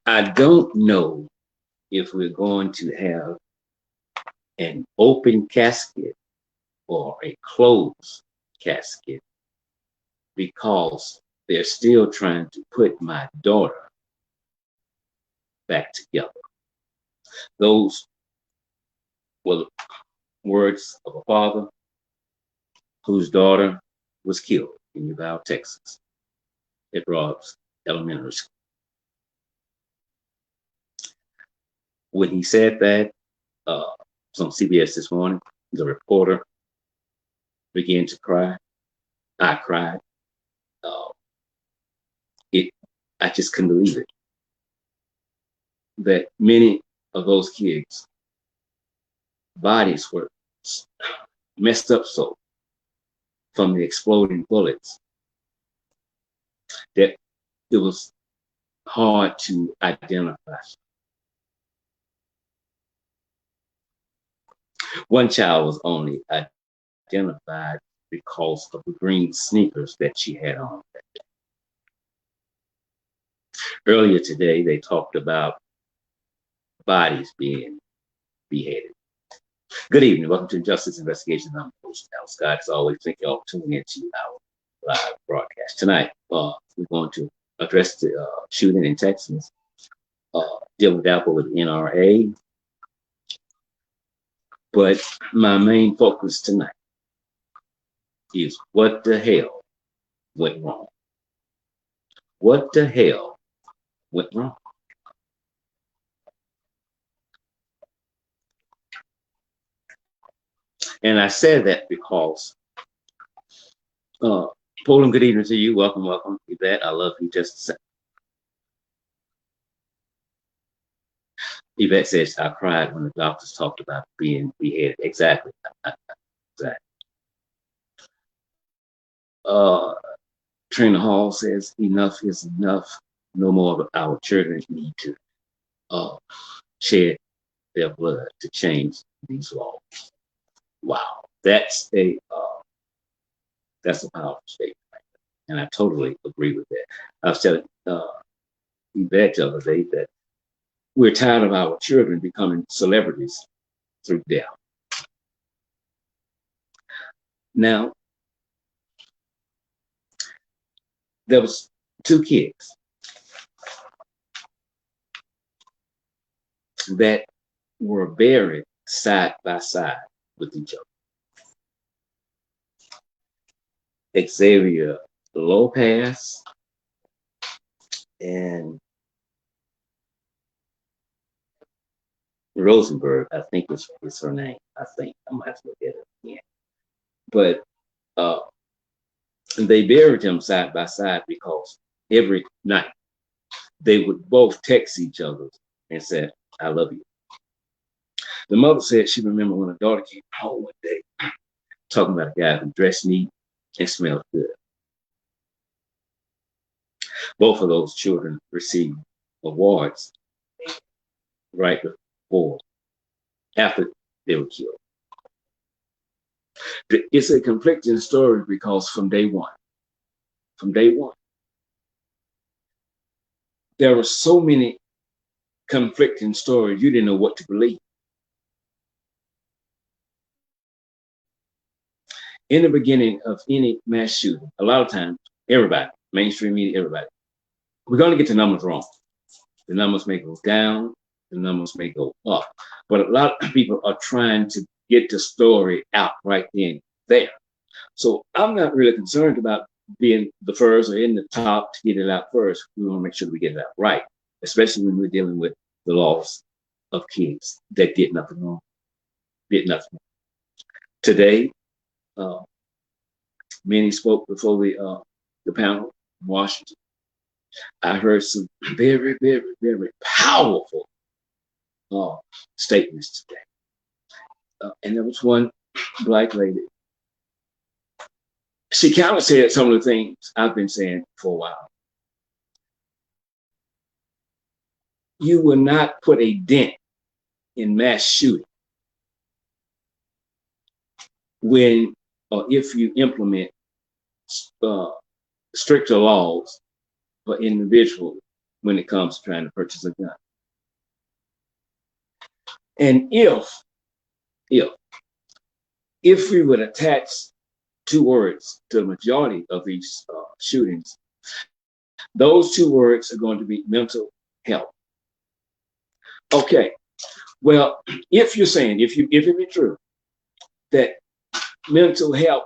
I don't know if we're going to have an open casket or a closed casket because they're still trying to put my daughter back together. Those were the words of a father whose daughter was killed in Uvalde, Texas, at Robb's elementary school. When he said that, it was on CBS this morning, the reporter began to cry. I cried. Uh, I just couldn't believe it. That many of those kids' bodies were messed up so from the exploding bullets that it was hard to identify. One child was only identified because of the green sneakers that she had on. Earlier today, they talked about bodies being beheaded. Good evening. Welcome to Justice Investigations. I'm host Al Scott. As always, thank you all for tuning into our live broadcast. Tonight, we're going to address the shooting in Texas, deal with that with NRA. But my main focus tonight is what the hell went wrong? What the hell went wrong? And I said that because, Poland, good evening to you. Welcome, welcome. Yvette, I love you just the same. Yvette says, I cried when the doctors talked about being beheaded. Exactly. Exactly. Trina Hall says, enough is enough. No more of our children need to shed their blood to change these laws. Wow, that's a powerful statement, and I totally agree with that. I was telling Yvette the other day that we're tired of our children becoming celebrities through death. Now, there was two kids that were buried side by side with each other. Xavier Lopez and Rosenberg, I think is her name. I think I'm gonna have to look at it again. But they buried them side by side because every night they would both text each other and said, I love you. The mother said she remembered when her daughter came home one day talking about a guy who dressed neat and smelled good. Both of those children received awards right before, after they were killed. It's a conflicting story because from day one, there were so many conflicting stories, you didn't know what to believe. In the beginning of any mass shooting, a lot of times, everybody, mainstream media, everybody, we're going to get the numbers wrong. The numbers may go down, the numbers may go up. But a lot of people are trying to get the story out right then there. So I'm not really concerned about being the first or in the top to get it out first. We want to make sure we get it out right, especially when we're dealing with the loss of kids that did nothing wrong, did nothing wrong. Today, many spoke before the panel in Washington. I heard some very, very, very powerful statements today. And there was one black lady. She kind of said some of the things I've been saying for a while. You will not put a dent in mass shooting when or if you implement stricter laws for individuals when it comes to trying to purchase a gun. And if we would attach two words to the majority of these shootings, those two words are going to be mental health. Okay, well, if you're saying, if it be true that mental health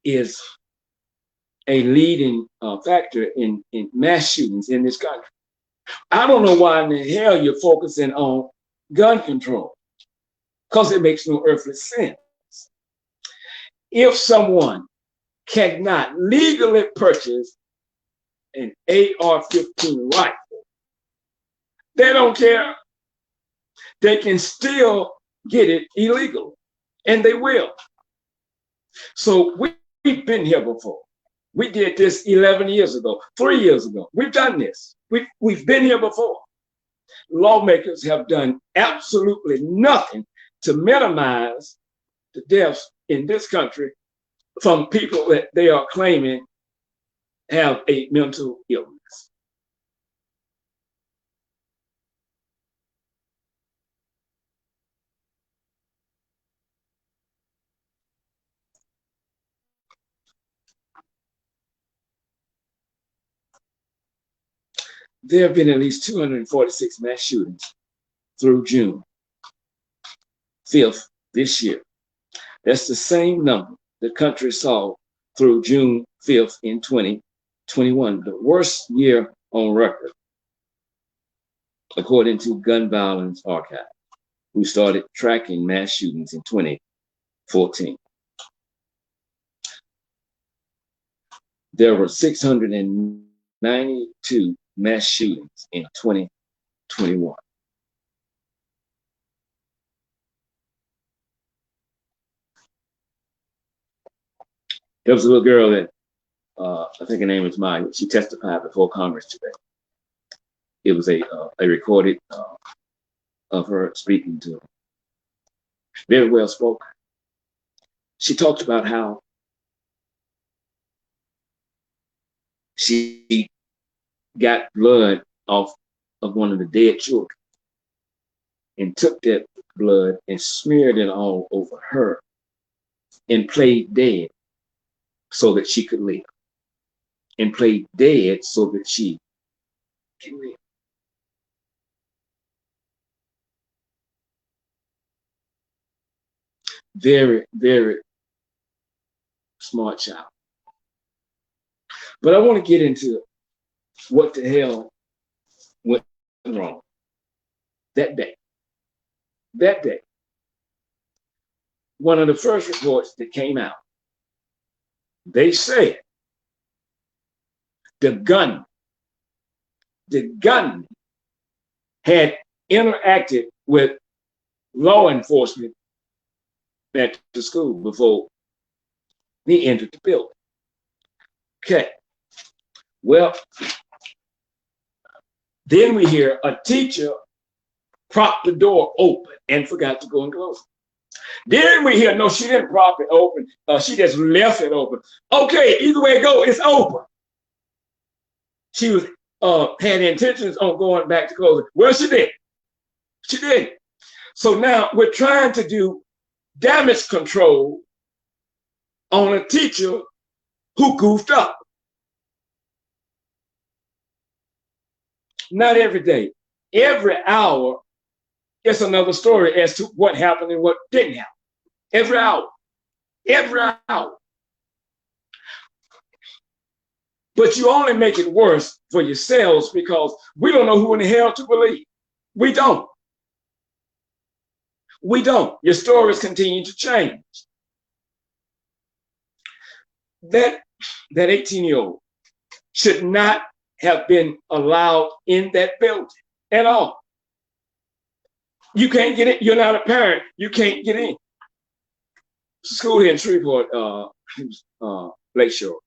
is a leading factor in mass shootings in this country, I don't know why in the hell you're focusing on gun control, because it makes no earthly sense. If someone cannot legally purchase an AR-15 rifle, they don't care. They can still get it illegally, and they will. So we've been here before. We did this 11 years ago, 3 years ago. We've done this. We've been here before. Lawmakers have done absolutely nothing to minimize the deaths in this country from people that they are claiming have a mental illness. There have been at least 246 mass shootings through June 5th this year. That's the same number the country saw through June 5th in 2021, the worst year on record, according to Gun Violence Archive, who started tracking mass shootings in 2014. There were 692 mass shootings in 2021. There was a little girl that, I think her name is Maya. She testified before Congress today. It was a recorded of her speaking to her. Very well spoken. She talked about how she got blood off of one of the dead children and took that blood and smeared it all over her and played dead so that she could live. And played dead so that she can live. Very, very smart child. But I want to get into what the hell went wrong that day. That day. One of the first reports that came out, they said the gunman had interacted with law enforcement at the school before he entered the building. Okay. Well, then we hear a teacher propped the door open and forgot to go and close it. Then we hear, no, she didn't prop it open. She just left it open. Okay, either way it go, it's open. She was had intentions on going back to close it. Well, she did. She did. So now we're trying to do damage control on a teacher who goofed up. Not every day. Every hour, it's another story as to what happened and what didn't happen. Every hour. Every hour. But you only make it worse for yourselves because we don't know who in the hell to believe. We don't. We don't. Your stories continue to change. That 18-year-old should not have been allowed in that building at all. You can't get in. You're not a parent. You can't get in. School here in Shreveport, Lakeshore.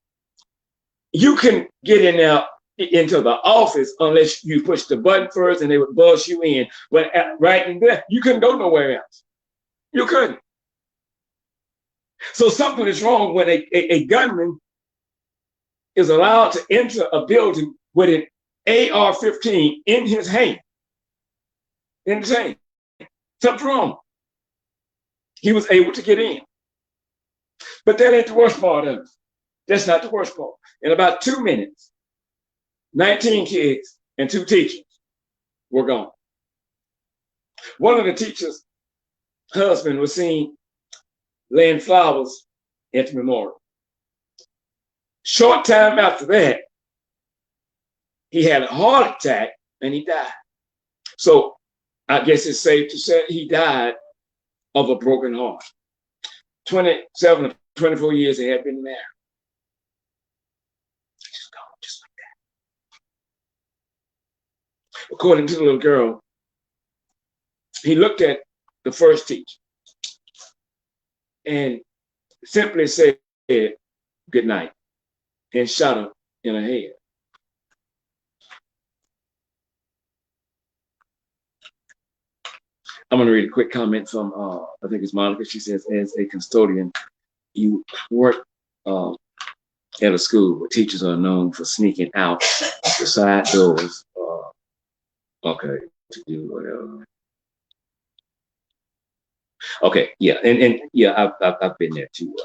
You can get in there into the office unless you push the button first and they would buzz you in. But right in there, you couldn't go nowhere else. You couldn't. So something is wrong when a gunman is allowed to enter a building with an AR-15 in his hand. In his hand. Something's wrong. He was able to get in. But that ain't the worst part of it. That's not the worst part. In about 2 minutes, 19 kids and 2 teachers were gone. One of the teachers' husband was seen laying flowers at the memorial. Short time after that, he had a heart attack and he died. So I guess it's safe to say he died of a broken heart. 27 or 24 years they had been married. Just gone, just like that. According to the little girl, he looked at the first teacher and simply said, good night, and shot her in her head. I'm going to read a quick comment from, I think it's Monica. She says, as a custodian, you work at a school where teachers are known for sneaking out the side doors. Okay, to do whatever. Okay, yeah, and yeah, I've been there too.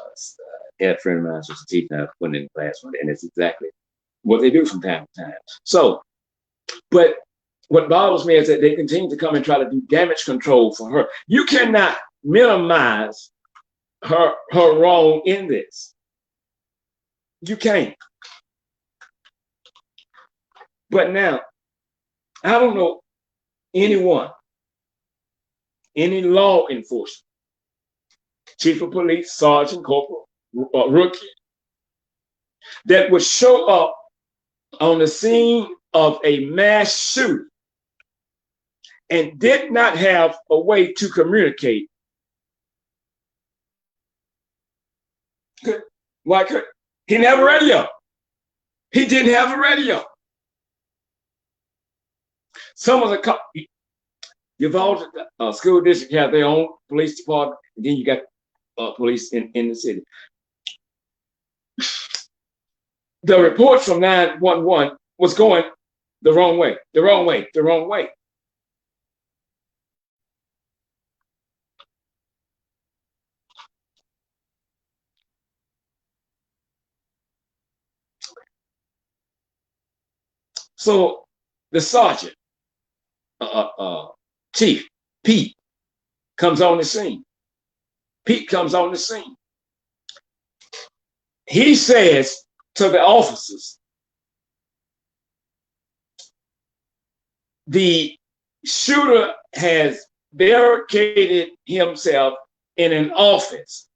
I had a friend of mine who was a teacher. I went in the classroom, and it's exactly what they do from time to time. So, but what bothers me is that they continue to come and try to do damage control for her. You cannot minimize her wrong in this. You can't. But now, I don't know anyone, any law enforcement, chief of police, sergeant, corporal, rookie, that would show up on the scene of a mass shooting and did not have a way to communicate. Why could he didn't have a radio? He didn't have a radio. Some of the Uvalde school district have their own police department, and then you got police in the city. The reports from 911 was going the wrong way, the wrong way, the wrong way. So the sergeant, Chief Pete, comes on the scene. Pete comes on the scene. He says to the officers, the shooter has barricaded himself in an office.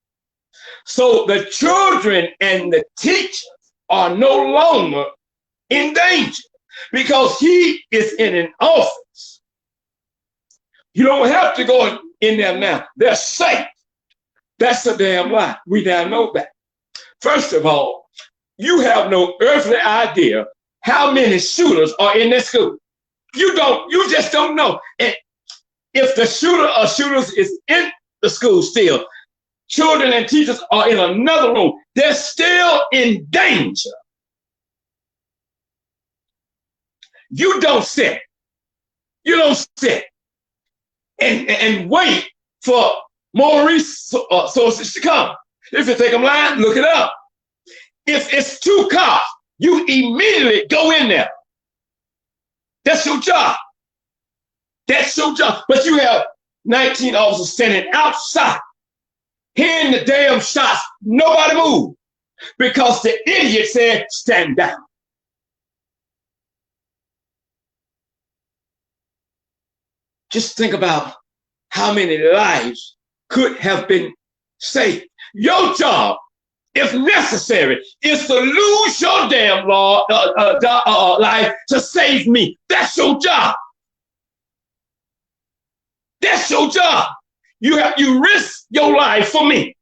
So the children and the teachers are no longer in danger because he is in an office. You don't have to go in there now. They're safe. That's a damn lie. We now know that. First of all, you have no earthly idea how many shooters are in that school. You just don't know. And if the shooter or shooters is in the school still, children and teachers are in another room, they're still in danger. You don't sit. You don't sit and wait for more resources to come. If you think I'm lying, look it up. If it's 2 cars, you immediately go in there. That's your job. That's your job. But you have 19 officers standing outside, hearing the damn shots. Nobody moved because the idiot said, stand down. Just think about how many lives could have been saved. Your job, if necessary, is to lose your damn life to save me. That's your job. That's your job. You risk your life for me.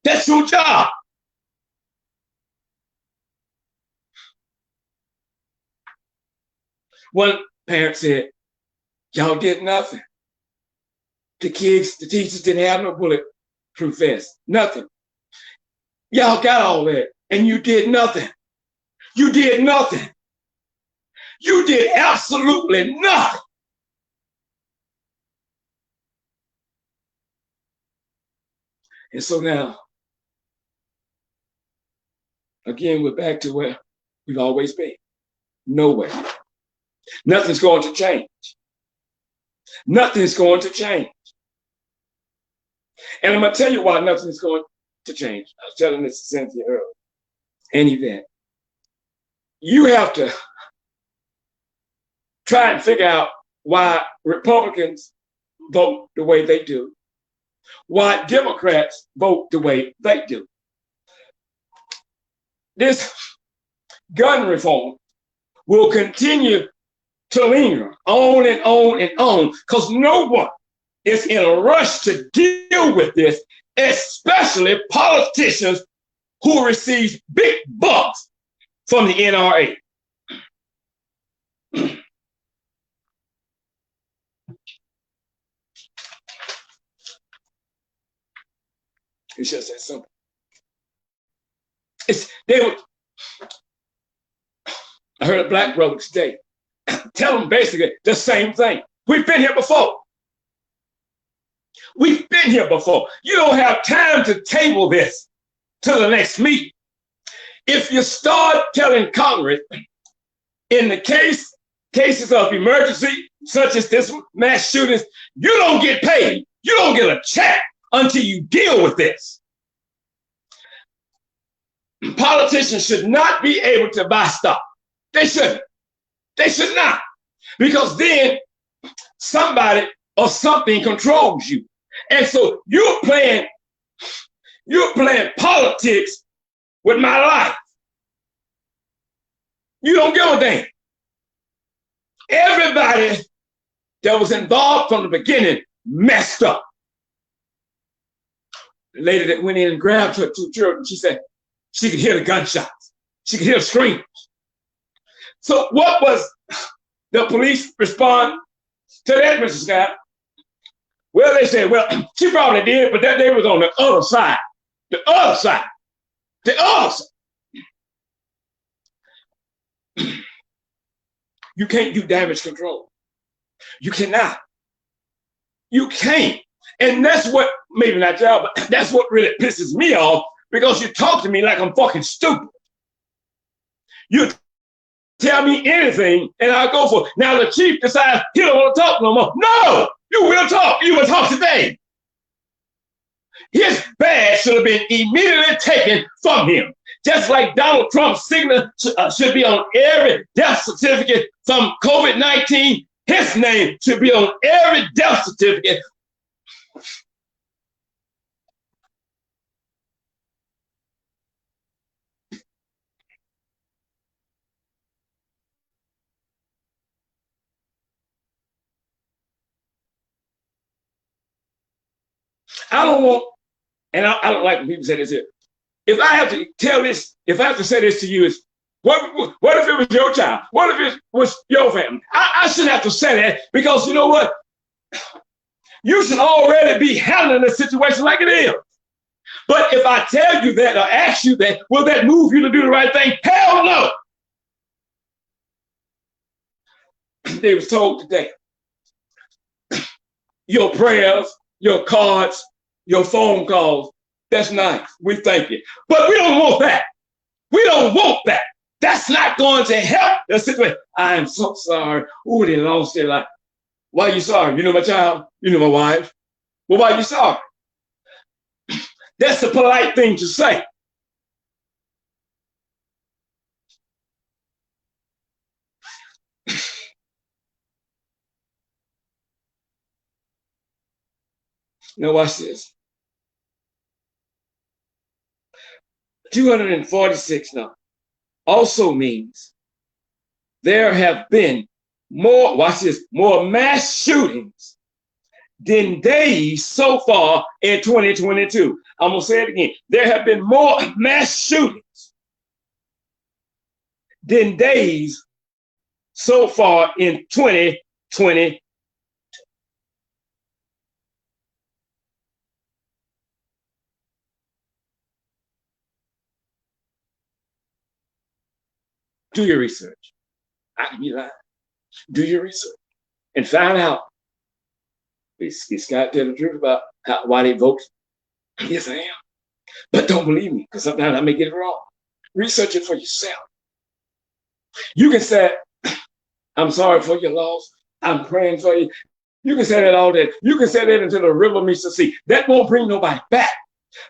That's your job. One parent said, y'all did nothing. The kids, the teachers didn't have no bulletproof vests. Nothing. Y'all got all that, and you did nothing. You did nothing. You did absolutely nothing. And so now, again, we're back to where we've always been. Nowhere. Nothing's going to change. Nothing's going to change. And I'm going to tell you why nothing's going to change. I was telling this to Cynthia earlier. An event. You have to try and figure out why Republicans vote the way they do, why Democrats vote the way they do. This gun reform will continue to linger on and on and on because no one is in a rush to deal with this, especially politicians who receive big bucks from the NRA. It's just that simple. I heard a black brother today tell them basically the same thing. We've been here before. We've been here before. You don't have time to table this to the next meeting. If you start telling Congress in the cases of emergency, such as this mass shootings, you don't get paid. You don't get a check until you deal with this. Politicians should not be able to buy stock. They shouldn't. They should not. Because then somebody or something controls you. And so you're playing politics with my life. You don't give a damn. Everybody that was involved from the beginning messed up. The lady that went in and grabbed her 2 children, she said she could hear the gunshots. She could hear the screams. So what was the police respond to that, Mr. Scott? Well, they said, well, she probably did, but that day was on the other side. The other side. The other side. You can't do damage control. You cannot. You can't. And that's what, maybe not y'all, but that's what really pisses me off, because you talk to me like I'm fucking stupid. You tell me anything and I'll go for it. Now the chief decides he don't want to talk no more. No, you will talk. You will talk today. His badge should have been immediately taken from him. Just like Donald Trump's signature should be on every death certificate from COVID-19, his name should be on every death certificate. I don't want, and I don't like when people say this here. If I have to tell this, if I have to say this to you, is what if it was your child? What if it was your family? I shouldn't have to say that, because you know what? You should already be handling the situation like it is. But if I tell you that or ask you that, will that move you to do the right thing? Hell no. They was told today, your prayers, your cards, your phone calls, that's nice. We thank you. But we don't want that. We don't want that. That's not going to help the situation. I am so sorry. Ooh, they lost their life. Why are you sorry? You know my child? You know my wife? Well, why are you sorry? That's a polite thing to say. Now watch this. 246 now also means there have been more, watch this, more mass shootings than days so far in 2022. I'm going to say it again. There have been more mass shootings than days so far in 2020. Do your research. I can be lying. Do your research and find out. Is Scott tell the truth about why they vote? Yes, I am. But don't believe me, because sometimes I may get it wrong. Research it for yourself. You can say, I'm sorry for your loss. I'm praying for you. You can say that all day. You can say that until the river meets the sea. That won't bring nobody back.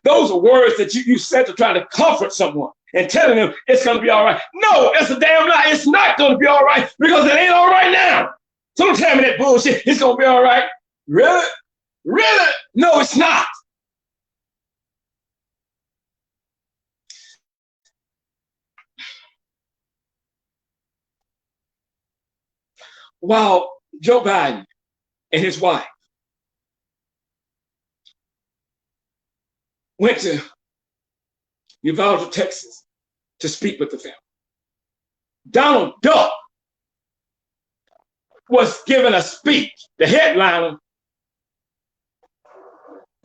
Those are words that you said to try to comfort someone and telling them it's going to be all right. No, it's a damn lie. It's not going to be all right because it ain't all right now. So don't tell me that bullshit. It's going to be all right. Really? Really? No, it's not. While Joe Biden and his wife went to Uvalde, Texas to speak with the family, Donald Duck was giving a speech, the headliner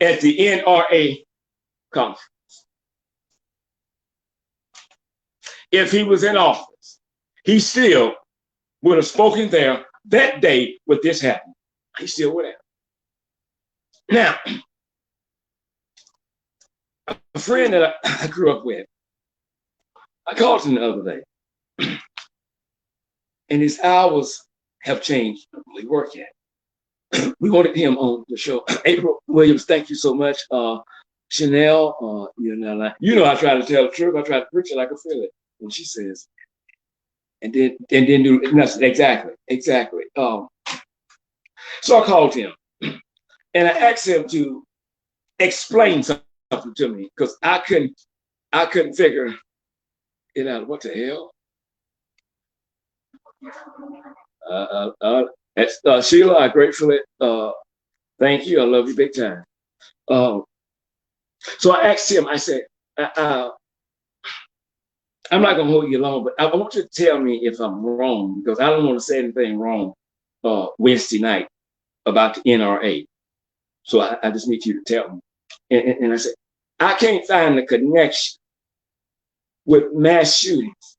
at the NRA conference. If he was in office, he still would have spoken there that day with this happened. He still would have. Now, a friend that I grew up with, I called him the other day, and his hours have changed. We work at. We wanted him on the show. April Williams, thank you so much. Chanel, you know, I try to tell the truth. I try to preach it like I feel it. And she says, and then do nothing. Exactly. So I called him and I asked him to explain something to me because I couldn't figure it out. What the hell? That's Sheila. I gratefully thank you. I love you big time. So I asked him. I said, I'm not gonna hold you long, but I want you to tell me if I'm wrong because I don't want to say anything wrong Wednesday night about the NRA. So I just need you to tell me. And I said, I can't find the connection with mass shootings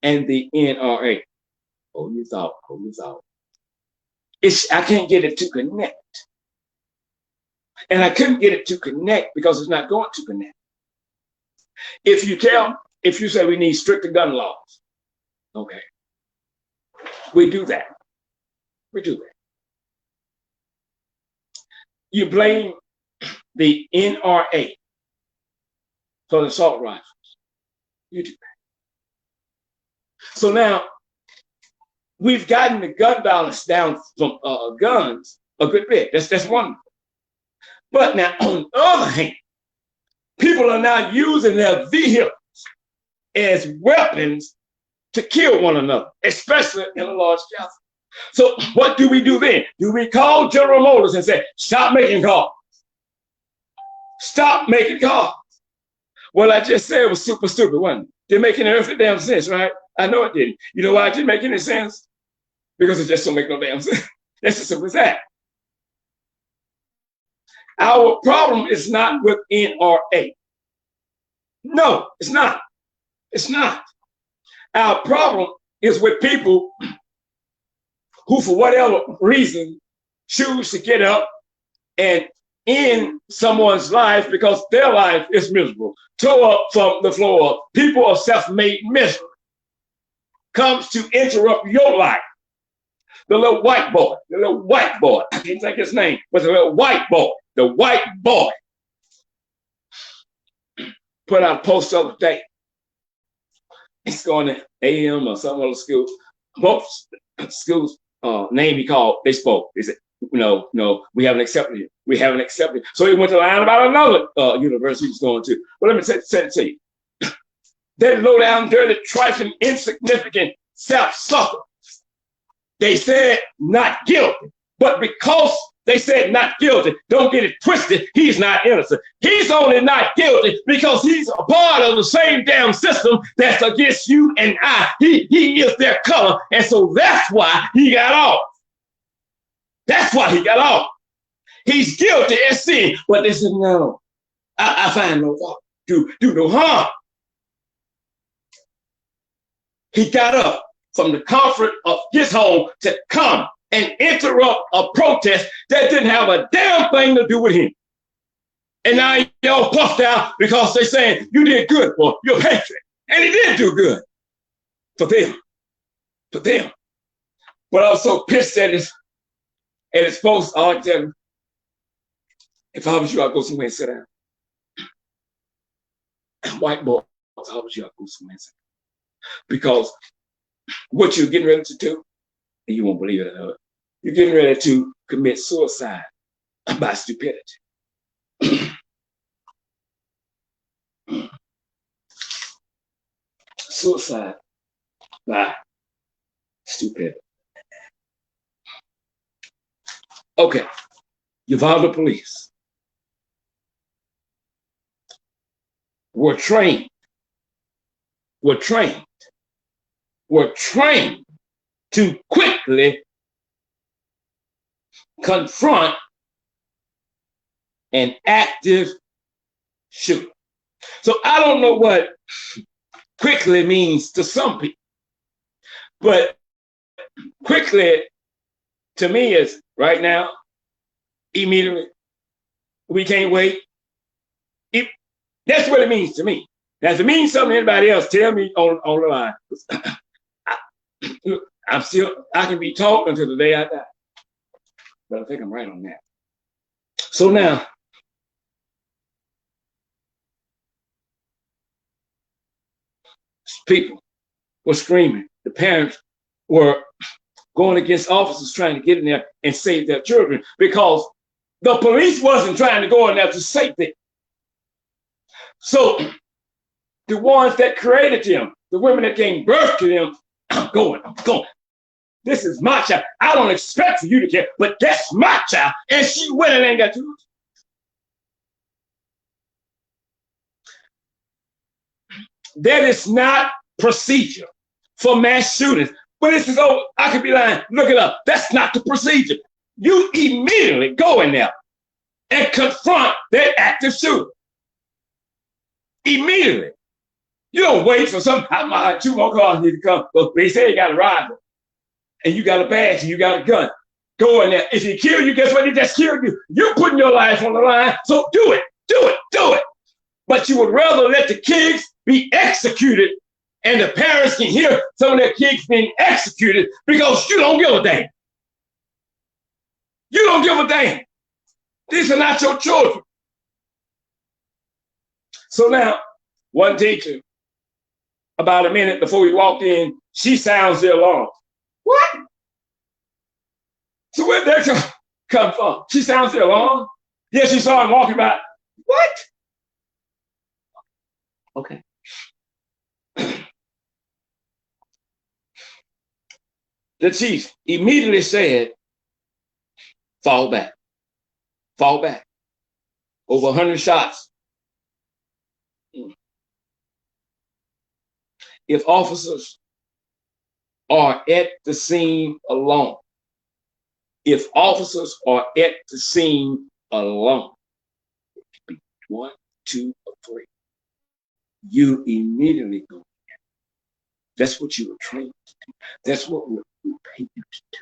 and the NRA. Hold your thought. I can't get it to connect. And I couldn't get it to connect because it's not going to connect. If you say we need stricter gun laws, okay, we do that. You blame the NRA for the assault rifles. You do that. So now we've gotten the gun violence down from guns a good bit. That's wonderful. But now on the other hand, people are now using their vehicles as weapons to kill one another, especially in a large gathering. So what do we do then? Do we call General Motors and say, stop making cars? Stop making cars. What I just said was super stupid, wasn't it? Didn't make any earthly damn sense, right? I know it didn't. You know why it didn't make any sense? Because it just don't make no damn sense. That's as simple as that. Our problem is not with NRA. No, it's not. It's not. Our problem is with people who, for whatever reason, choose to get up and end someone's life because their life is miserable. Tore up from the floor. People of self-made misery comes to interrupt your life. The little white boy, I can't think his name, but the little white boy, put out a post the other day. He's going to AM or some other school. Both schools name he called, they spoke. They said, no, we haven't accepted it. We haven't accepted it. So he went to line about another university he's going to. But let me say it to you. That low down, dirty, trifling, insignificant self-sucker. They said not guilty. But because they said not guilty, don't get it twisted, he's not innocent. He's only not guilty because he's a part of the same damn system that's against you and I. He is their color, and so that's why he got off. That's why he got off. He's guilty as sin, but they said, no, I find no fault, do no harm. He got up from the comfort of his home to come and interrupt a protest that didn't have a damn thing to do with him. And now y'all puffed out because they're saying you did good for your patriot. And he did do good for them. But I was so pissed at his post, I tell him, if I was you, I'd go somewhere and sit down. White boy, if I was you, I'd go somewhere and sit down. Because what you're getting ready to do, and you won't believe it, you're getting ready to commit suicide by stupidity. Suicide by stupidity. Okay, you involve the police. We're trained to quickly confront an active shooter. So I don't know what quickly means to some people, but quickly to me is right now, immediately, we can't wait. That's what it means to me. Now, if it means something to anybody else, tell me on the line. I can be talking until the day I die. But I think I'm right on that. So now, people were screaming. The parents were going against officers trying to get in there and save their children because the police wasn't trying to go in there to save them. So the ones that created them, the women that gave birth to them, I'm going. This is my child. I don't expect for you to care, but that's my child. And she went and ain't got to. That is not procedure for mass shootings. But this is, oh, I could be lying. Look it up. That's not the procedure. You immediately go in there and confront that active shooter. Immediately. You don't wait for some, two more cars need to come. But they say you got a rifle and you got a badge and you got a gun. Go in there. If he kill you, guess what? He just killed you. You're putting your life on the line. So do it. But you would rather let the kids be executed and the parents can hear some of their kids being executed because you don't give a damn. You don't give a damn. These are not your children. So now, one teacher, about a minute before we walked in, she sounds the alarm. What? So where did that come from? She sounds the alarm? Yeah, she saw him walking by. What? Okay. The chief immediately said, fall back. Over 100 shots. If officers are at the scene alone, one, two, or three, you immediately go. That's what you were trained to do. That's what we pay you to do.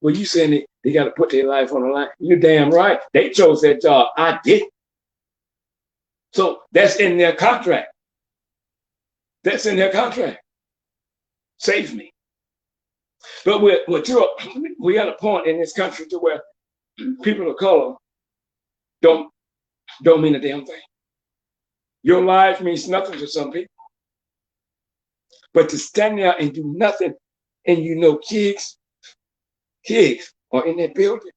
Well, you saying they got to put their life on the line? You're damn right. They chose that job. I did. So that's in their contract. That's in their contract. Save me. But we got a point in this country to where people of color don't mean a damn thing. Your life means nothing to some people. But to stand there and do nothing, and you know kids are in that building.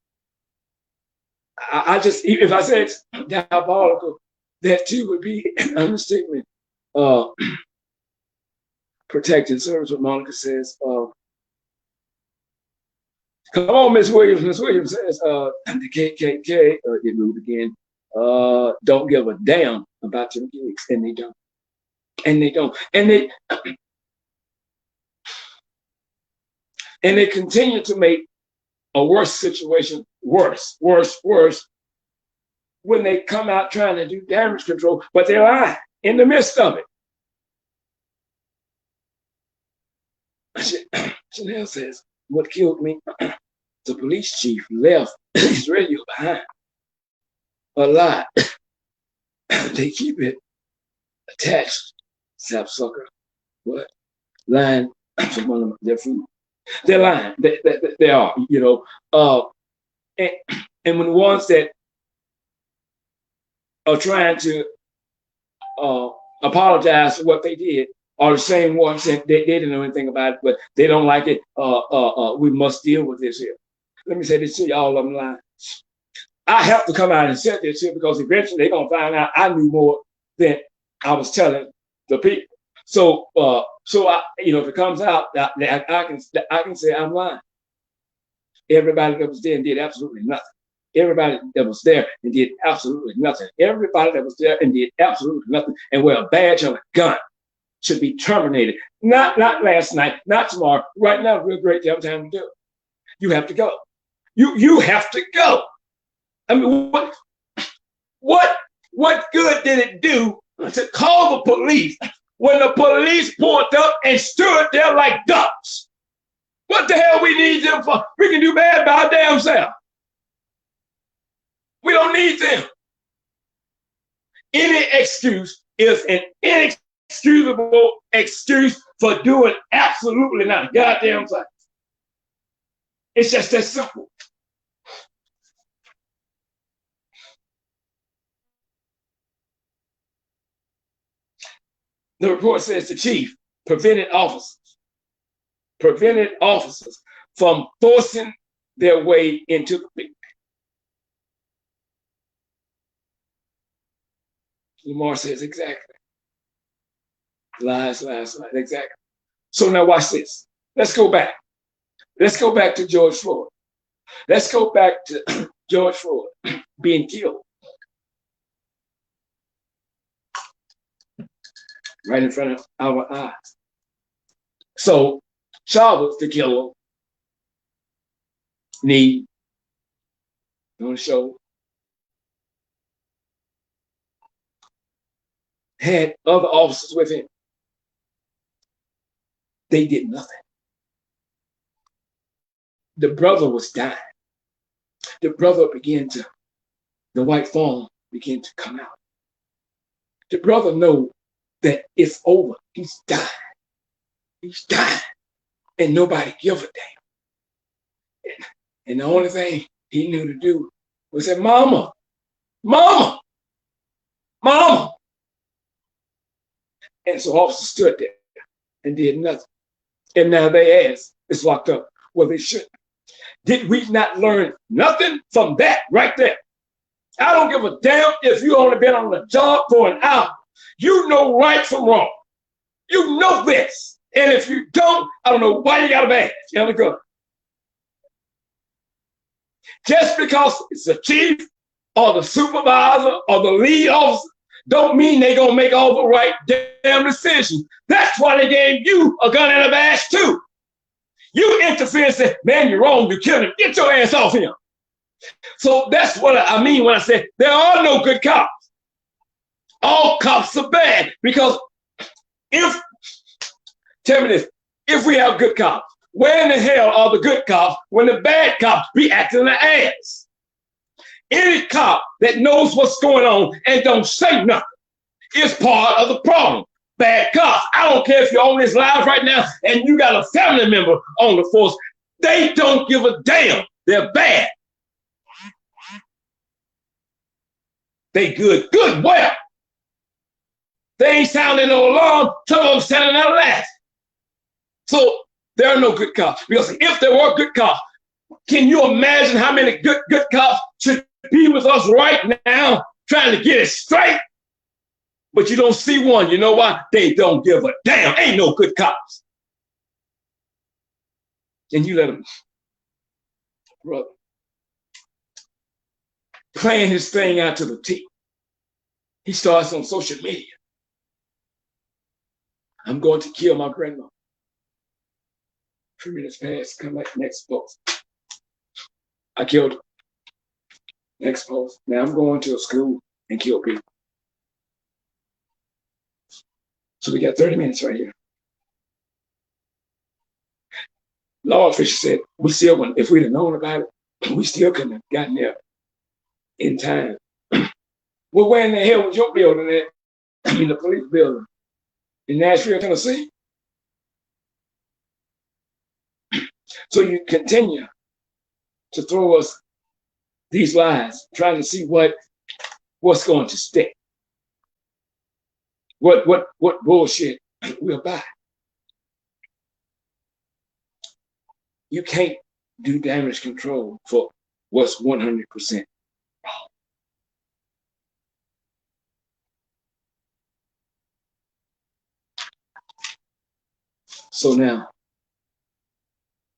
I just, if I said it's diabolical, that too would be an understatement. Protected service, what Monica says. Come on, Miss Williams. Miss Williams says, the KKK, it moved again, don't give a damn about your kids. And they don't. And they don't. And they continue to make a worse situation worse when they come out trying to do damage control, but they're lying in the midst of it. Chanel says, what killed me, the police chief left his radio behind a lot. They keep it attached, sapsucker. What? Lying for one of their food. They're lying. They are, you know. And when the ones that are trying to apologize for what they did are the same ones that they didn't know anything about it, but they don't like it. We must deal with this here. Let me say this to you, all of them lying. I have to come out and say this here because eventually they're gonna find out I knew more than I was telling the people. So I, you know, if it comes out, I can say I'm lying. Everybody that was there and did absolutely nothing. Everybody that was there and did absolutely nothing. Everybody that was there and did absolutely nothing and wear a badge on a gun should be terminated. Not last night, not tomorrow. Right now, real great time to do it. You have to go. You have to go. I mean, what good did it do to call the police when the police pulled up and stood there like ducks? What the hell we need them for? We can do bad by our damn self. We don't need them. Any excuse is an inexcusable excuse for doing absolutely not a goddamn thing. It's just that simple. The report says the chief prevented officers from forcing their way into the picnic. Lamar says exactly. Lies, exactly. So now watch this. Let's go back. Let's go back to George Floyd. Let's go back to George Floyd being killed. Right in front of our eyes. So Chavez, the killer, knee on the shoulder, had other officers with him. They did nothing. The brother was dying. The brother the white foam began to come out. The brother knew that it's over. He's dying. He's dying. And nobody give a damn. And the only thing he knew to do was say, Mama, Mama, Mama. And so officers stood there and did nothing. And now their ass is locked up. Well, they shouldn't. Did we not learn nothing from that right there? I don't give a damn if you only been on the job for an hour. You know right from wrong. You know this. And if you don't, I don't know why you got a badge. You have a gun. Just because it's the chief or the supervisor or the lead officer don't mean they're going to make all the right damn decisions. That's why they gave you a gun and a badge too. You interfere and say, man, you're wrong. You killed him. Get your ass off him. So that's what I mean when I say there are no good cops. All cops are bad because if, tell me this, if we have good cops, where in the hell are the good cops when the bad cops be acting their ass? Any cop that knows what's going on and don't say nothing is part of the problem. Bad cops. I don't care if you're on this live right now and you got a family member on the force. They don't give a damn. They're bad. They good. Good. Well, they ain't sounding no alarm. Some of them sounding out last. So there are no good cops. Because if there were good cops, can you imagine how many good cops should be with us right now trying to get it straight? But you don't see one. You know why? They don't give a damn. Ain't no good cops. And you let them, brother, playing his thing out to the T. He starts on social media. I'm going to kill my grandma. 3 minutes past, come back, next post. I killed her. Next post. Now I'm going to a school and kill people. So we got 30 minutes right here. Law official said, we still wouldn't, if we'd have known about it, we still couldn't have gotten there in time. Well, where in the hell was your building at? I mean, the police building in Nashville, Tennessee. So you continue to throw us these lies, trying to see what's going to stick. What bullshit we'll buy. You can't do damage control for what's 100% wrong. So now,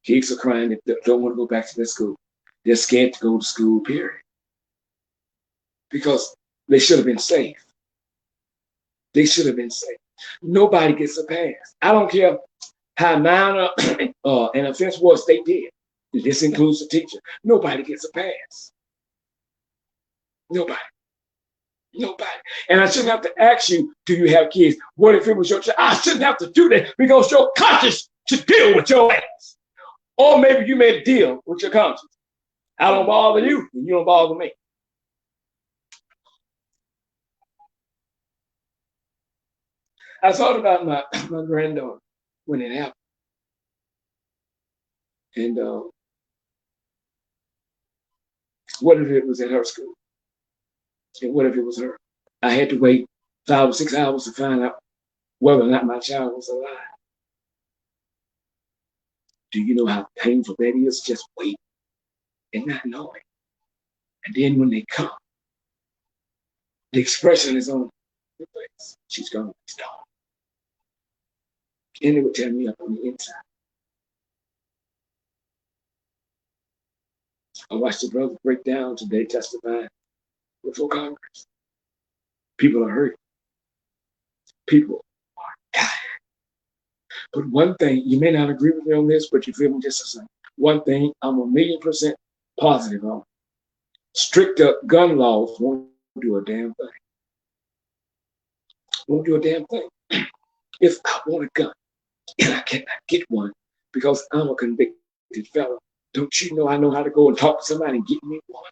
kids are crying that don't want to go back to their school. They're scared to go to school, period. Because they should have been safe. They should have been safe. Nobody gets a pass. I don't care how minor an offense was they did. This includes the teacher. Nobody gets a pass. Nobody. Nobody. And I shouldn't have to ask you, do you have kids? What if it was your child? I shouldn't have to do that because your conscience should deal with your ass. Or maybe you made a deal with your conscience. I don't bother you, and you don't bother me. I thought about my granddaughter when it happened. And what if it was at her school? And what if it was her? I had to wait 5 or 6 hours to find out whether or not my child was alive. Do you know how painful that is? Just wait and not knowing. And then when they come, the expression is on her face. She's gone. She's gone. And it would tear me up on the inside. I watched the brother break down today testifying before Congress. People are hurt. People are dying. But one thing, you may not agree with me on this, but you feel me just the same. One thing I'm 1,000,000% positive on. Stricter gun laws won't do a damn thing. Won't do a damn thing. If I want a gun and I cannot get one because I'm a convicted felon, don't you know I know how to go and talk to somebody and get me one?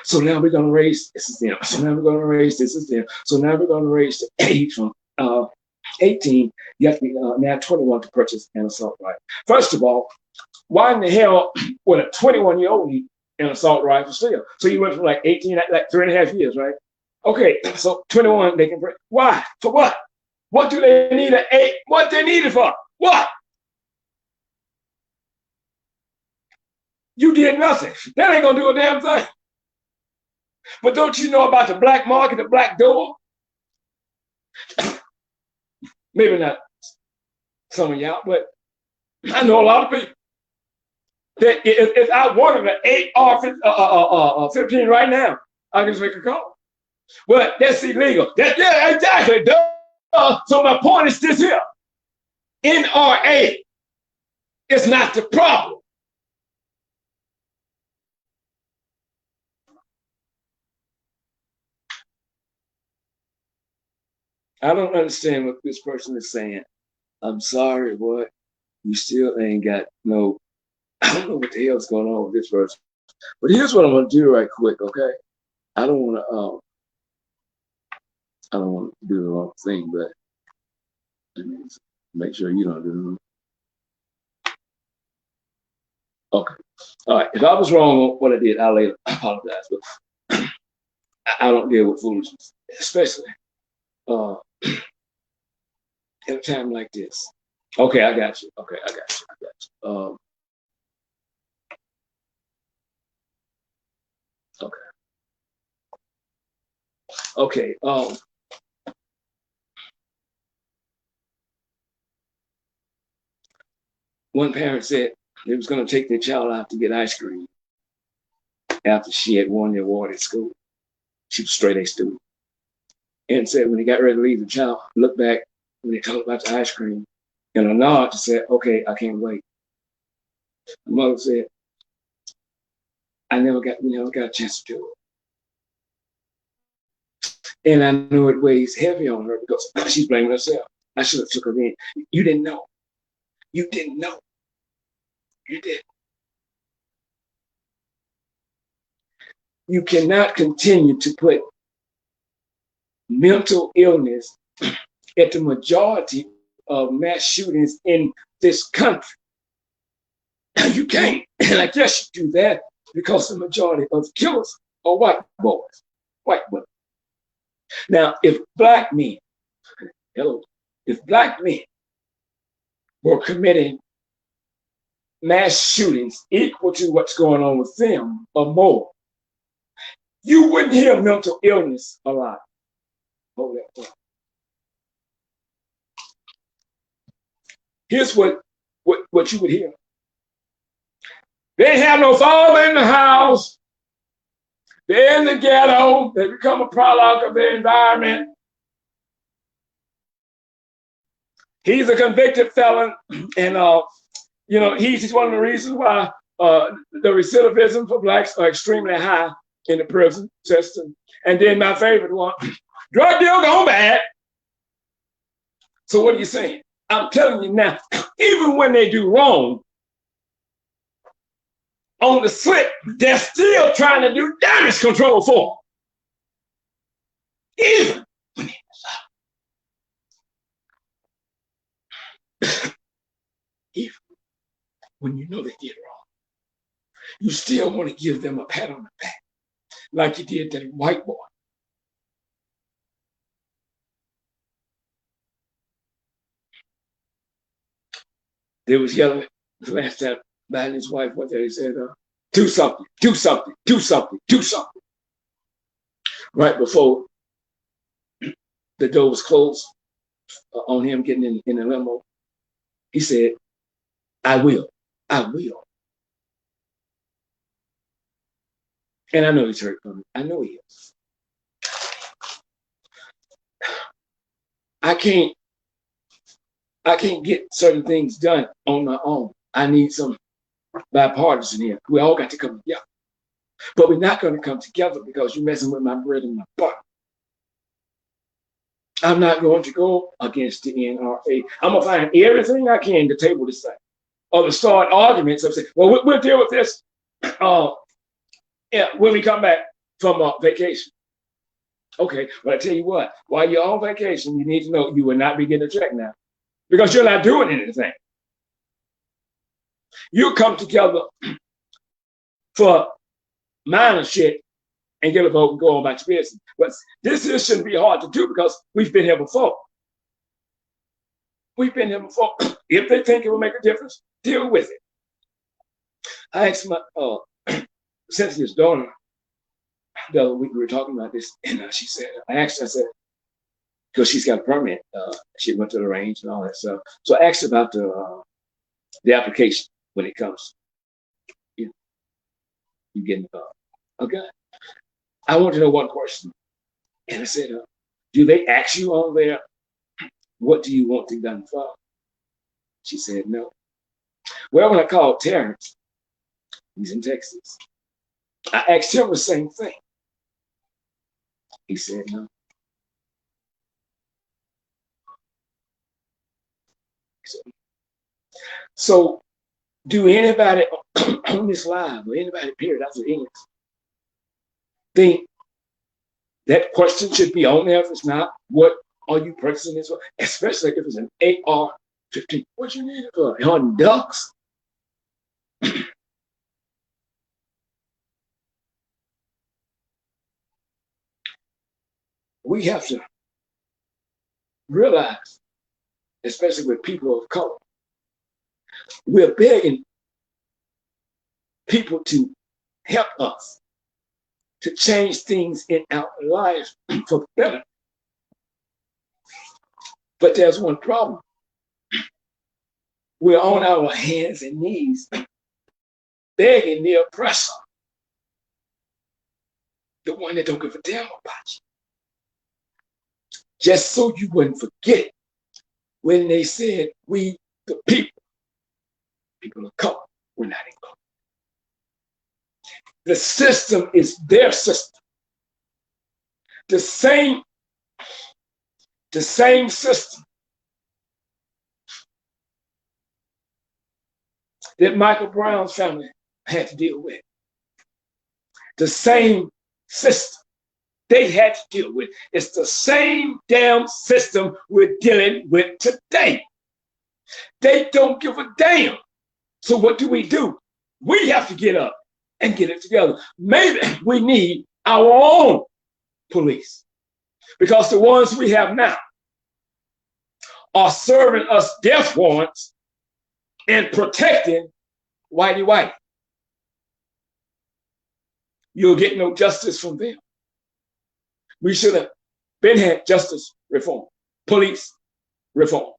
So now we're going to raise, this is them. So now we're going to raise, this is them. So now we're going to raise the age from 18, you have to be now 21 to purchase an assault rifle. First of all, why in the hell would a 21-year-old need an assault rifle still? So you went from like 18, like 3.5 years, right? Okay, so 21, they can break. Why? For what? What do they need an 8? What they need it for? What? You did nothing. That ain't gonna do a damn thing. But don't you know about the black market, the black door? Maybe not some of y'all, but I know a lot of people that if I wanted an AR-15 right now, I can just make a call. But that's illegal. Yeah, exactly. Duh. So my point is this here. NRA is not the problem. I don't understand what this person is saying. I'm sorry, what? You still ain't got no. I don't know what the hell's going on with this person. But here's what I'm gonna do right quick, okay? I don't want to. I don't want to do the wrong thing, but make sure you don't do the wrong. Okay. All right. If I was wrong on what I did, I'll later apologize. But I don't deal with foolishness, especially uh, at a time like this. Okay, I got you. Okay, I got you. I got you. Okay. Okay. One parent said they was going to take their child out to get ice cream after she had won the award at school. She was a straight A student. And said when they got ready to leave, the child looked back when they talked about the ice cream and a nod to say, okay, I can't wait. The mother said, we never got a chance to do it. And I know it weighs heavy on her because she's blaming herself. I should have took her in. You didn't know. You didn't know. You did. You cannot continue to put mental illness at the majority of mass shootings in this country. You can't. And I guess you do that because the majority of killers are white boys, white women. Now, if black men, if black men were committing mass shootings equal to what's going on with them or more, you wouldn't hear mental illness a lot. Hold that thought. Here's what you would hear. They have no father in the house. They're in the ghetto. They become a product of their environment. He's a convicted felon, and he's one of the reasons why the recidivism for blacks are extremely high in the prison system. And then my favorite one, drug deal gone bad. So what are you saying? I'm telling you now, even when they do wrong, on the slip, they're still trying to do damage control for them. Even when they even when you know they did wrong, you still want to give them a pat on the back, like you did that white boy. They was yelling the last time by his wife, what they said, do something, do something, do something, do something. Right before the door was closed on him getting in the limo, he said, I will. And I know he's hurt from it. I know he is. I can't get certain things done on my own. I need some bipartisan here. We all got to come together. But we're not going to come together because you're messing with my bread and my butter. I'm not going to go against the NRA. I'm going to find everything I can to table this thing. Or to start arguments of saying, well, we'll deal with this when we come back from vacation. Okay, but I tell you what, while you're on vacation, you need to know you will not be getting a check now because you're not doing anything. You come together for minor shit and get a vote and go on about your business. But this shouldn't be hard to do because we've been here before. We've been here before. If they think it will make a difference, deal with it. I asked my Cynthia's daughter the other week, we were talking about this, and she said, I said, because she's got a permit, she went to the range and all that stuff. So I asked about the application when it comes. You getting okay. I want to know one question. And I said, do they ask you on there, what do you want to be done for? She said, no. Well, when I called Terrence, he's in Texas, I asked him the same thing. He said, no. So do anybody on this live or anybody period after English think that question should be on there? If it's not, what are you purchasing this for? Especially if it's an AR-15. What you need it for? On ducks? We have to realize, especially with people of color, we're begging people to help us to change things in our lives for the better. But there's one problem. We're on our hands and knees begging the oppressor, the one that don't give a damn about you, just so you wouldn't forget it when they said we, the people of color, we're not included. The system is their system. The same system that Michael Brown's family had to deal with. The same system they had to deal with. It's the same damn system we're dealing with today. They don't give a damn. So what do? We have to get up and get it together. Maybe we need our own police, because the ones we have now are serving us death warrants and protecting whitey. You'll get no justice from them. We should have been had justice reform, police reform.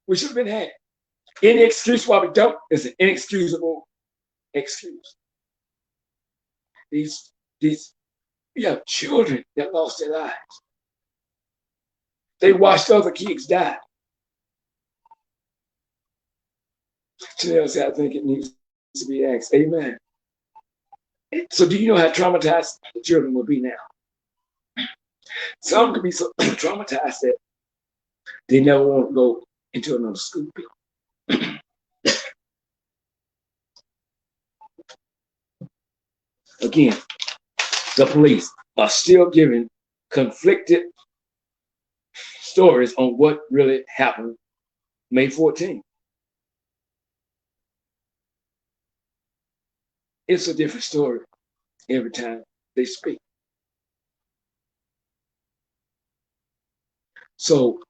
We should have been had. Any excuse why we don't is an inexcusable excuse. We have children that lost their lives. They watched other kids die. Chanel said, I think it needs to be asked. Amen. So do you know how traumatized the children will be now? Some could be so traumatized that they never want to go into another school. Again, the police are still giving conflicted stories on what really happened May 14th. It's a different story every time they speak. So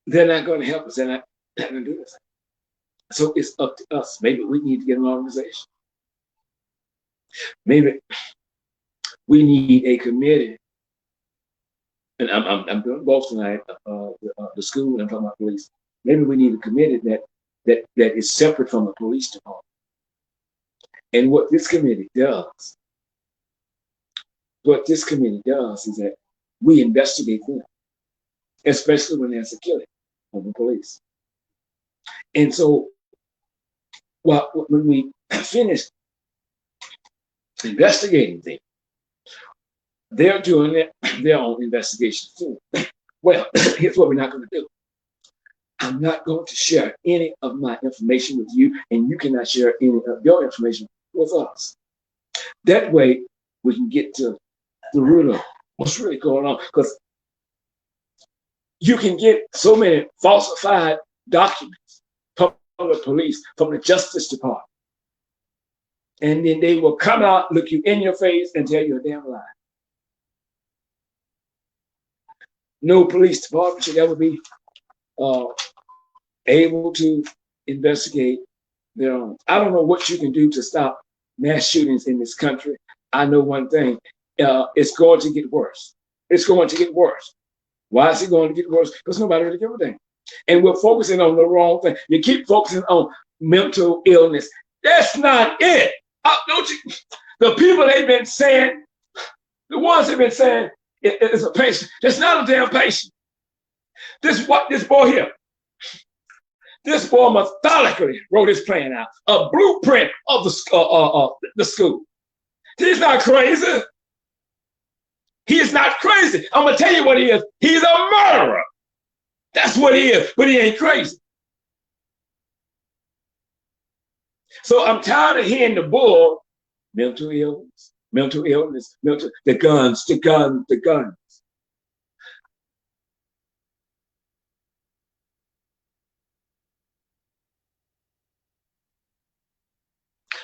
they're not going to help us. They're not going to do this. So it's up to us. Maybe we need to get an organization. Maybe we need a committee. And I'm doing both tonight, the school, and I'm talking about police. Maybe we need a committee that is separate from the police department. And what this committee does is that we investigate them, especially when there's a killing of the police. And so when we finish investigating them, they're doing their own investigation too. Well, here's what we're not going to do. I'm not going to share any of my information with you, and you cannot share any of your information with us. That way, we can get to the root of what's really going on, because you can get so many falsified documents from the police, from the Justice Department, and then they will come out, look you in your face, and tell you a damn lie. No police department should ever be able to investigate their own. I don't know what you can do to stop mass shootings in this country. I know one thing, it's going to get worse. It's going to get worse. Why is it going to get worse? Because nobody really gives a damn. And we're focusing on the wrong thing. You keep focusing on mental illness. That's not it. Don't you? The people they've been saying, the ones they've been saying it's a patient. That's not a damn patient. This boy here. This boy methodically wrote his plan out, a blueprint of the school. He's not crazy. He's not crazy. I'm gonna tell you what he is. He's a murderer. That's what he is, but he ain't crazy. So I'm tired of hearing the bull, mental illness, the guns, the guns, the guns.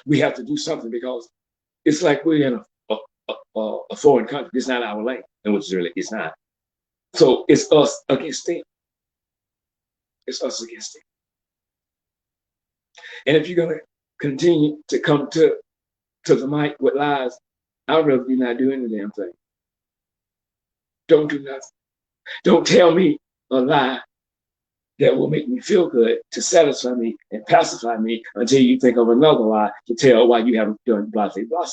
We have to do something because it's like we're in a foreign country. It's not our land, and which is really it's not. So it's us against them. It's us against them. And if you're gonna continue to come to the mic with lies, I'd rather you not do any damn thing. Don't do nothing. Don't tell me a lie that will make me feel good to satisfy me and pacify me until you think of another lie to tell why you haven't done blah, blah, blah.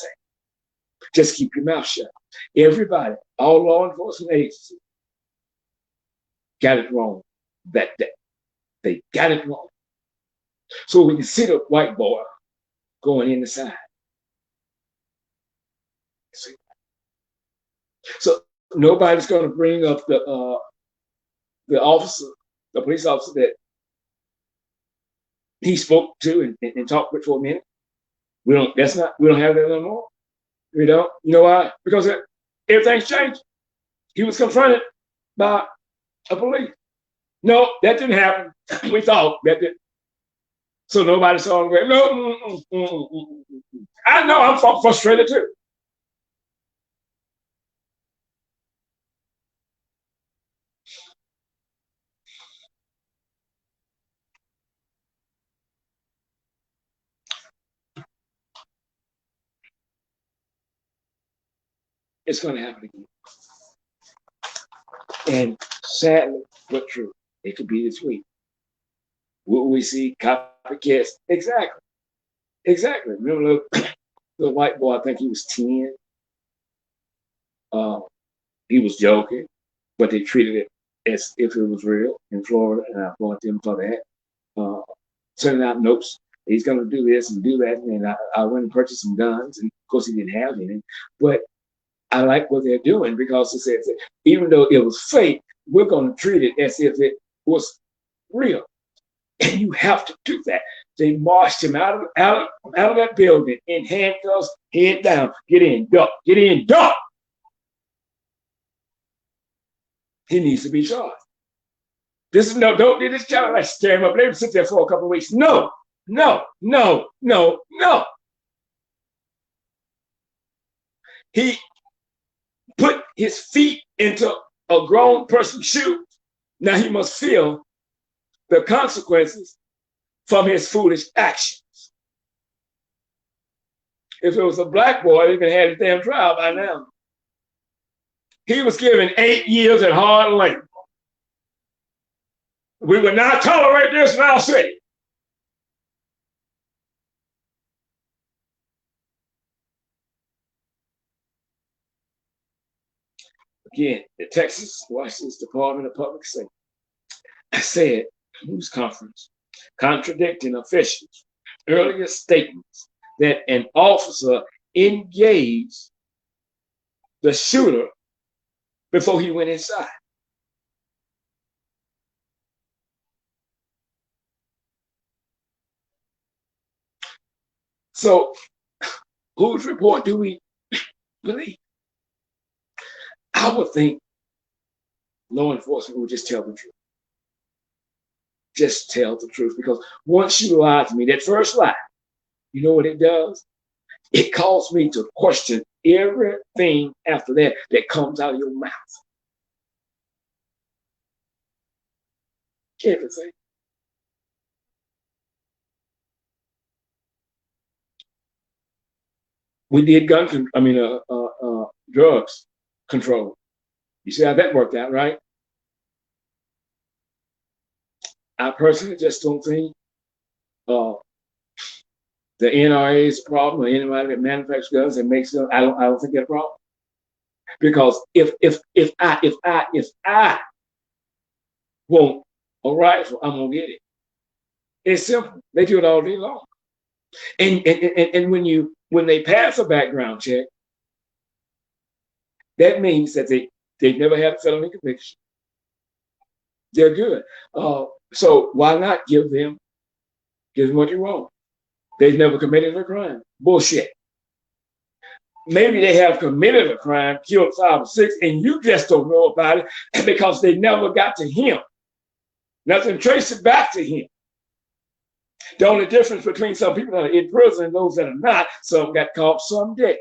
Just keep your mouth shut. Everybody, all law enforcement agencies got it wrong. That they got it wrong. So when you see the white boy going in the side, see? So nobody's going to bring up the officer, the police officer that he spoke to and talked with for a minute. We don't have that no more. We don't. You know why? Because everything's changed. He was confronted by a police. No, that didn't happen. We thought that did. So nobody saw him. No. I know I'm frustrated too. It's going to happen again. And sadly, but true, it could be this week. Will we see copycats? Exactly. Exactly. Remember the white boy, I think he was 10. He was joking, but they treated it as if it was real in Florida, and I applaud them for that. Sending out notes. He's going to do this and do that, and I went and purchased some guns, and of course he didn't have any. But I like what they're doing because it says that even though it was fake, we're going to treat it as if it was real. And you have to do that. They marched him out of that building in handcuffs, head down. Get in, duck. Get in, duck. He needs to be charged. This is don't do this kind of like scare him up. Let him sit there for a couple of weeks. No. He put his feet into a grown person's shoes. Now he must feel the consequences from his foolish actions. If it was a black boy, he could have had his damn trial by now. He was given 8 years at hard labor. We would not tolerate this in our city. Again, the Texas Washington Department of Public Safety said news conference contradicting officials' earlier statements that an officer engaged the shooter before he went inside. So, whose report do we believe? I would think law enforcement would just tell the truth. Just tell the truth, because once you lie to me, that first lie, you know what it does? It calls me to question everything after that that comes out of your mouth. Everything. We did drugs control. You see how that worked out, right? I personally just don't think the NRA is a problem, or anybody that manufactures guns and makes them. I don't think they're a problem. Because if I want a rifle, I'm gonna get it. It's simple. They do it all day long. And when they pass a background check, that means that they've never had a felony conviction. They're good. So why not give them what you want? They've never committed a crime. Bullshit. Maybe they have committed a crime, killed 5 or 6, and you just don't know about it because they never got to him. Nothing traced it back to him. The only difference between some people that are in prison and those that are not, some got caught, some dead.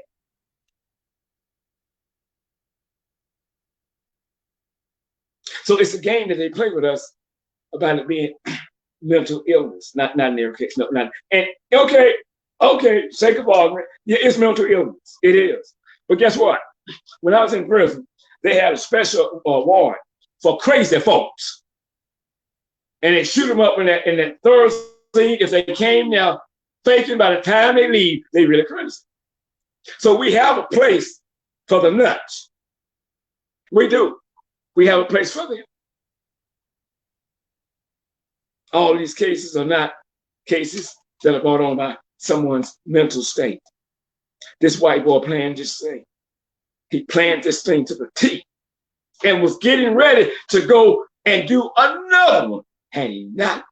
So it's a game that they play with us about it being mental illness, not in their case, no, not. And sake of argument, yeah, it's mental illness. It is. But guess what? When I was in prison, they had a special warrant for crazy folks, and they shoot them up in that third scene. If they came now faking, by the time they leave, they really crazy. So we have a place for the nuts. We do. We have a place for them. All these cases are not cases that are brought on by someone's mental state. This white boy planned this thing. He planned this thing to the T and was getting ready to go and do another one. Had he not,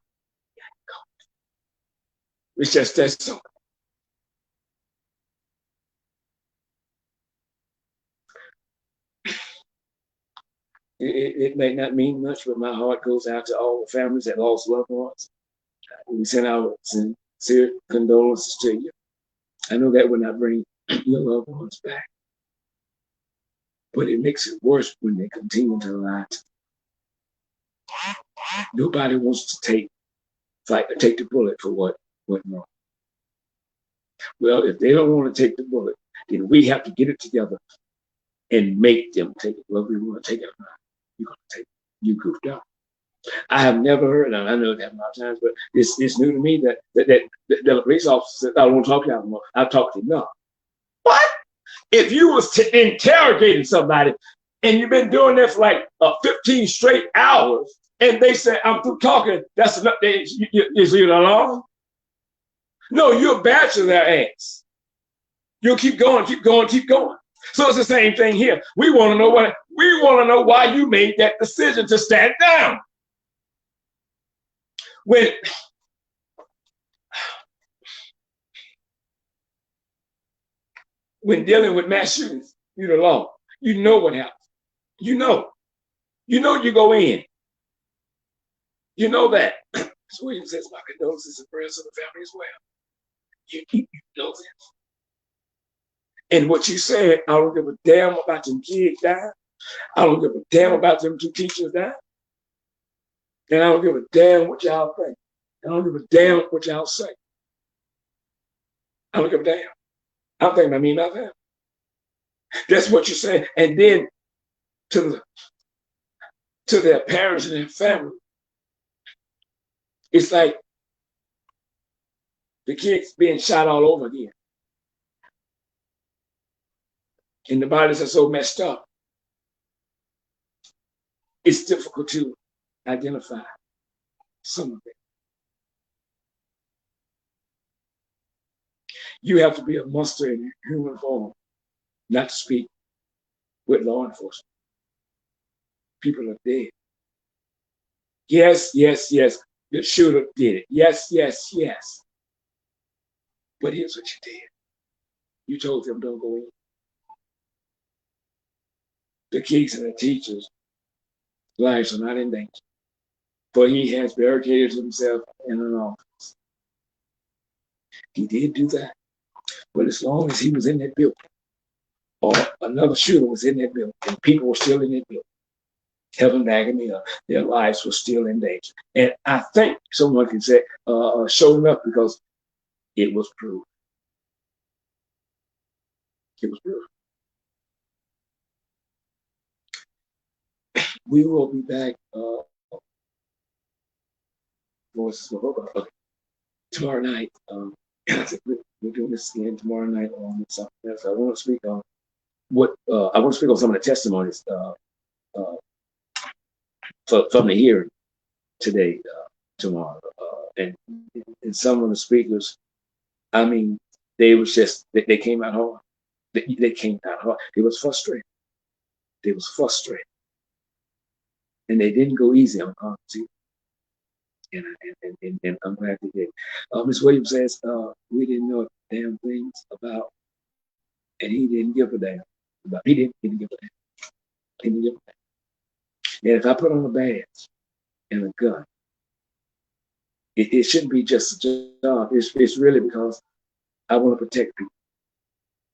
it's just that simple. It may not mean much, but my heart goes out to all the families that lost loved ones. We send our sincere condolences to you. I know that will not bring your loved ones back, but it makes it worse when they continue to lie. Nobody wants to take the bullet for what went wrong. Well, if they don't want to take the bullet, then we have to get it together and make them take it. Well, we want to take it. You're going to take it. You goofed up. I have never heard, and I know that a lot of times, but it's new to me that the police officer said, I don't want to talk to you anymore. I'll talk to you now. What? If you was interrogating somebody and you've been doing this for like 15 straight hours, and they say, I'm through talking, that's enough, is it alone? No, you'll bachelor their ass. You'll keep going, keep going, keep going. So it's the same thing here. We want to know why you made that decision to stand down. When dealing with mass shootings, you're the law. You know what happens. You know you go in. You know that. So William says, my condolences and prayers to the family as well. You know this. And what you said, I don't give a damn about them kids dying. I don't give a damn about them 2 teachers dying. And I don't give a damn what y'all think. I don't give a damn what y'all say. I don't give a damn. I'm thinking about me, not them. That's what you're saying. And then to their parents and their family, it's like the kids being shot all over again. And the bodies are so messed up. It's difficult to identify some of it. You have to be a monster in human form not to speak with law enforcement. People are dead. Yes, the shooter did it. Yes. But here's what you did. You told them don't go in. The kids and the teachers' lives are not in danger. For he has barricaded himself in an office. He did do that. But as long as he was in that building, or another shooter was in that building, and people were still in that building, heaven bagging me up, their lives were still in danger. And I think someone can say, show enough, because it was proved. It was proved. We will be back. Tomorrow night. I think we're doing this again tomorrow night on something else. I want to speak on some of the testimonies from the hearing today, tomorrow, and some of the speakers. I mean, they came out hard. They came out hard. They was frustrated. and they didn't go easy on Congress either. And I'm glad they did. Ms. Williams says we didn't know damn things about, and he didn't give a damn about. He didn't give a damn. He didn't give a damn. And if I put on a badge and a gun, it shouldn't be just a job. It's really because I want to protect people.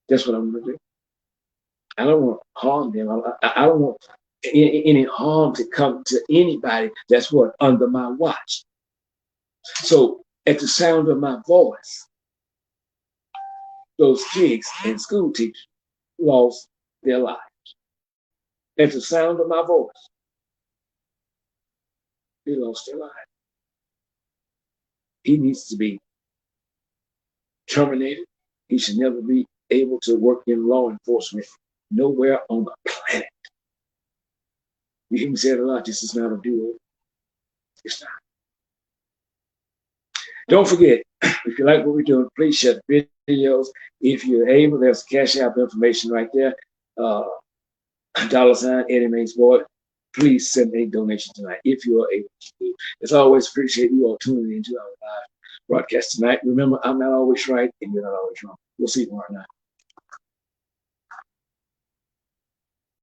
That's what I'm going to do. I don't want to harm them. I don't want any harm to come to anybody that's what under my watch. So at the sound of my voice, those kids and school teachers lost their lives. At the sound of my voice, they lost their lives. He needs to be terminated. He should never be able to work in law enforcement nowhere on the planet. You hear me say it a lot. This is not a do-over. It's not. Don't forget, if you like what we're doing, please share the videos. If you're able, there's Cash App information right there. $ Eddie Main's Boy. Please send a donation tonight if you are able to do. As always, appreciate you all tuning into our live broadcast tonight. Remember, I'm not always right and you're not always wrong. We'll see you tomorrow night.